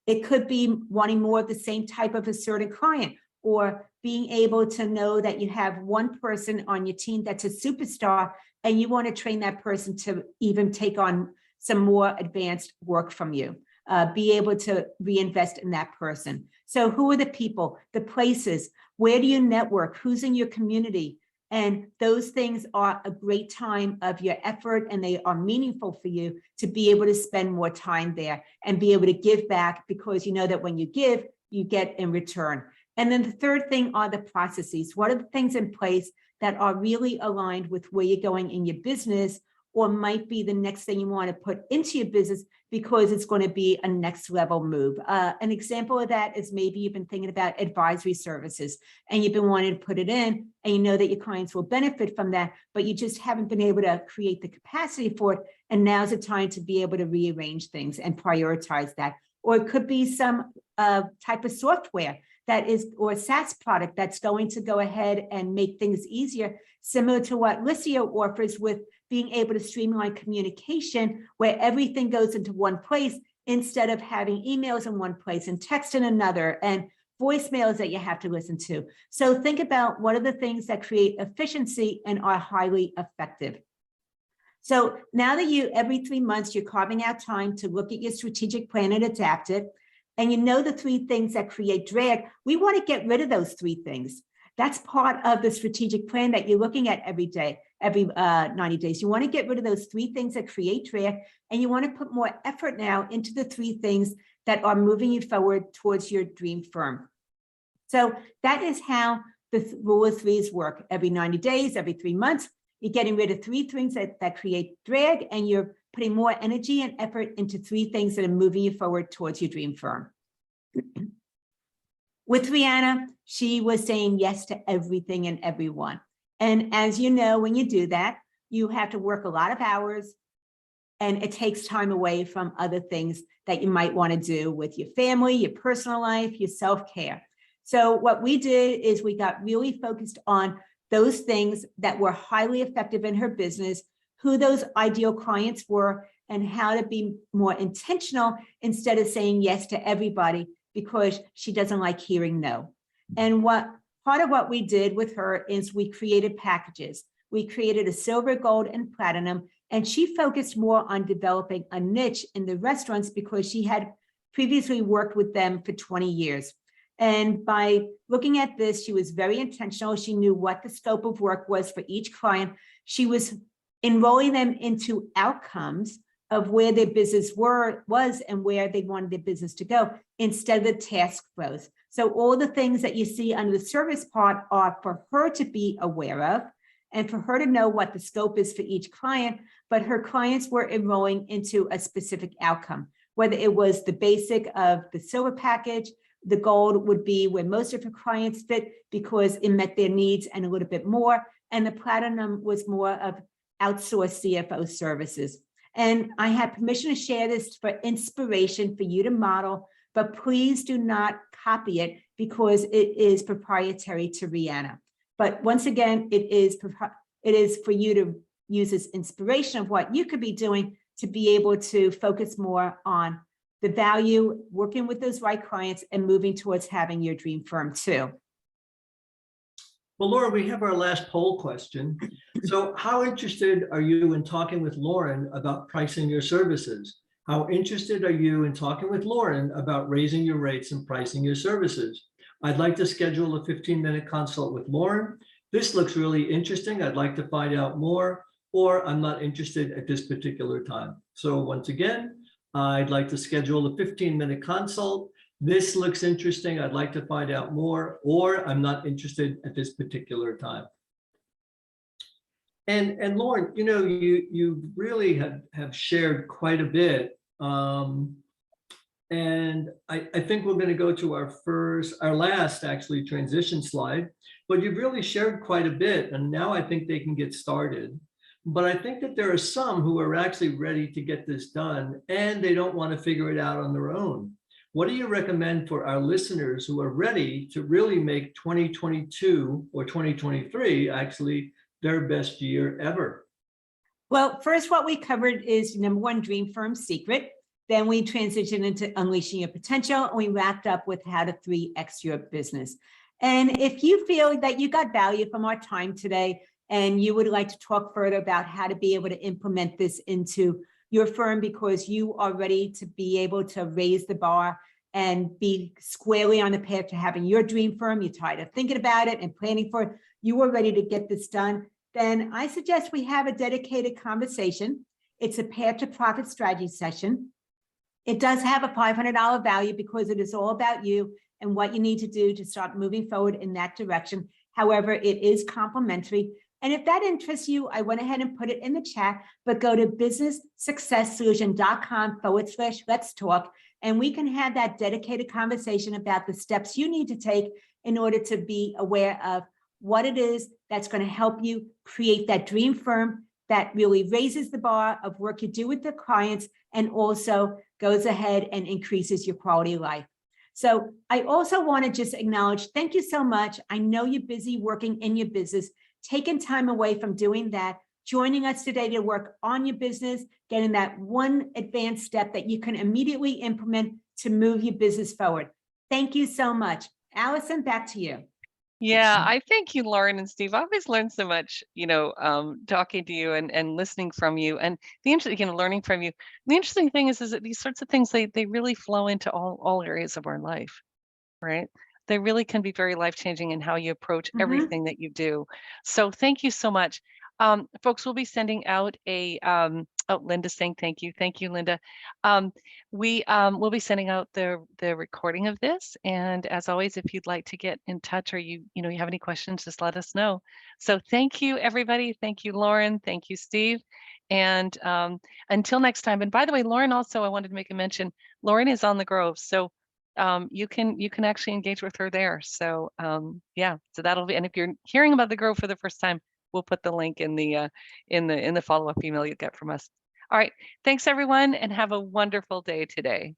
It could be wanting more of the same type of a certain client, or being able to know that you have one person on your team that's a superstar and you want to train that person to even take on some more advanced work from you. Be able to reinvest in that person. So who are the people, the places, where do you network, who's in your community? And those things are a great time of your effort, and they are meaningful for you to be able to spend more time there and be able to give back, because you know that when you give, you get in return. And then the third thing are the processes. What are the things in place that are really aligned with where you're going in your business, or might be the next thing you want to put into your business because it's going to be a next level move. An example of that is maybe you've been thinking about advisory services and you've been wanting to put it in, and you know that your clients will benefit from that, but you just haven't been able to create the capacity for it. And now's the time to be able to rearrange things and prioritize that. Or it could be some type of software that is, or a SaaS product that's going to go ahead and make things easier, similar to what Lissia offers with being able to streamline communication, where everything goes into one place instead of having emails in one place and text in another and voicemails that you have to listen to. So think about what are the things that create efficiency and are highly effective. So now that you, every 3 months, you're carving out time to look at your strategic plan and adapt it, and you know the 3 things that create drag, we want to get rid of those 3 things. That's part of the strategic plan that you're looking at every day, every 90 days. You want to get rid of those 3 things that create drag, and you want to put more effort now into the 3 things that are moving you forward towards your dream firm. So that is how the rule of threes work. Every 90 days, every 3 months, you're getting rid of 3 things that create drag, and you're putting more energy and effort into 3 things that are moving you forward towards your dream firm. With Rihanna, she was saying yes to everything and everyone. And as you know, when you do that, you have to work a lot of hours, and it takes time away from other things that you might want to do with your family, your personal life, your self-care. So what we did is we got really focused on those things that were highly effective in her business, who those ideal clients were, and how to be more intentional instead of saying yes to everybody because she doesn't like hearing no. And part of what we did with her is we created packages. We created a silver, gold, and platinum, and she focused more on developing a niche in the restaurants because she had previously worked with them for 20 years. And by looking at this, she was very intentional. She knew what the scope of work was for each client. She was enrolling them into outcomes of where their business was and where they wanted their business to go instead of the task growth. So all the things that you see under the service part are for her to be aware of and for her to know what the scope is for each client, but her clients were enrolling into a specific outcome, whether it was the basic of the silver package. The gold would be where most of her clients fit because it met their needs and a little bit more. And the platinum was more of outsourced CFO services. And I have permission to share this for inspiration for you to model, but please do not copy it because it is proprietary to Rihanna. But once again, it is for you to use as inspiration of what you could be doing to be able to focus more on the value, working with those right clients, and moving towards having your dream firm too. Well, Laura, we have our last poll question. So how interested are you in talking with Lauren about pricing your services? How interested are you in talking with Lauren about raising your rates and pricing your services? I'd like to schedule a 15-minute consult with Lauren. This looks really interesting. I'd like to find out more, or I'm not interested at this particular time. So once again, I'd like to schedule a 15-minute consult. This looks interesting. I'd like to find out more, or I'm not interested at this particular time. And Lauren, you know, you really have shared quite a bit. And I think we're going to go to our last actually transition slide, but you've really shared quite a bit. And now I think they can get started. But I think that there are some who are actually ready to get this done and they don't want to figure it out on their own. What do you recommend for our listeners who are ready to really make 2022 or 2023 actually their best year ever? Well, first, what we covered is number one, Dream Firm Secret. Then we transitioned into Unleashing Your Potential, and we wrapped up with how to 3x your business. And if you feel that you got value from our time today, and you would like to talk further about how to be able to implement this into your firm because you are ready to be able to raise the bar and be squarely on the path to having your dream firm, you're tired of thinking about it and planning for it, you are ready to get this done, then I suggest we have a dedicated conversation. It's a Path to Profit strategy session. It does have a $500 value because it is all about you and what you need to do to start moving forward in that direction. However, it is complimentary. And if that interests you, I went ahead and put it in the chat, but go to businesssuccesssolution.com/let's talk, and we can have that dedicated conversation about the steps you need to take in order to be aware of what it is that's going to help you create that dream firm that really raises the bar of work you do with the clients and also goes ahead and increases your quality of life. So I also want to just acknowledge, thank you so much. I know you're busy working in your business, taking time away from doing that, joining us today to work on your business, getting that one advanced step that you can immediately implement to move your business forward. Thank you so much. Allison, back to you. Yeah, I thank you, Lauren and Steve. I always learn so much, talking to you and listening from you, and the interesting, learning from you. The interesting thing is that these sorts of things, they really flow into all areas of our life, right? They really can be very life-changing in how you approach everything that you do. So thank you so much. Folks, we'll be sending out a, Linda's saying thank you. Thank you, Linda. We'll be sending out the recording of this. And as always, if you'd like to get in touch or you have any questions, just let us know. So thank you, everybody. Thank you, Lauren. Thank you, Steve. And until next time. And by the way, Lauren, also, I wanted to make a mention, Lauren is on the Grove. So you can actually engage with her there. So yeah, so that'll be, and if you're hearing about the Grove for the first time, we'll put the link in the follow-up email you get from us. All right, thanks everyone, and have a wonderful day today.